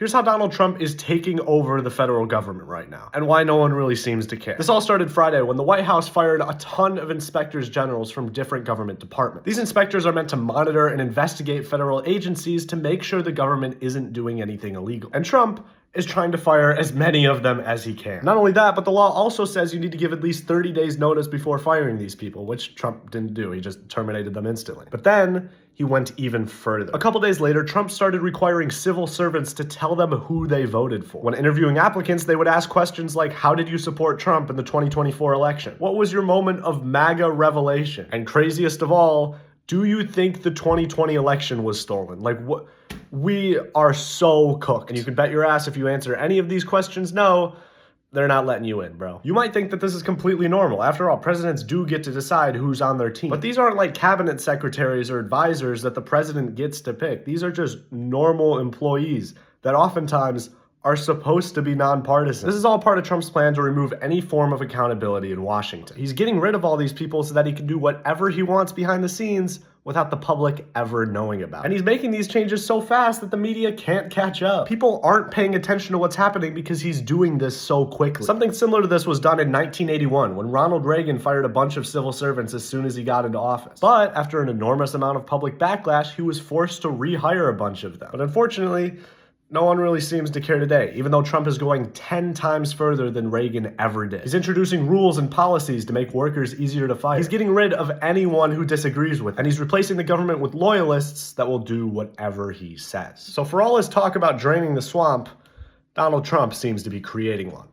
Here's how Donald Trump is taking over the federal government right now, and why no one really seems to care. This all started Friday when the White House fired a ton of inspectors generals from different government departments. These inspectors are meant to monitor and investigate federal agencies to make sure the government isn't doing anything illegal. And Trump is trying to fire as many of them as he can. Not only that, but the law also says you need to give at least 30 days notice before firing these people, which Trump didn't do. He just terminated them instantly. But then he went even further. A couple days later, Trump started requiring civil servants to tell them who they voted for. When interviewing applicants, they would ask questions like, how did you support Trump in the 2024 election? What was your moment of MAGA revelation? And craziest of all, do you think the 2020 election was stolen? Like, what? We are so cooked. And you can bet your ass if you answer any of these questions no, they're not letting you in, bro. You might think that this is completely normal. After all, presidents do get to decide who's on their team. But these aren't like cabinet secretaries or advisors that the president gets to pick. These are just normal employees that oftentimes are supposed to be nonpartisan. This is all part of Trump's plan to remove any form of accountability in Washington. He's getting rid of all these people so that he can do whatever he wants behind the scenes without the public ever knowing about it. And he's making these changes so fast that the media can't catch up. People aren't paying attention to what's happening because he's doing this so quickly. Something similar to this was done in 1981 when Ronald Reagan fired a bunch of civil servants as soon as he got into office. But after an enormous amount of public backlash, he was forced to rehire a bunch of them. But unfortunately, no one really seems to care today, even though Trump is going 10 times further than Reagan ever did. He's introducing rules and policies to make workers easier to fire. He's getting rid of anyone who disagrees with him, and he's replacing the government with loyalists that will do whatever he says. So for all his talk about draining the swamp, Donald Trump seems to be creating one.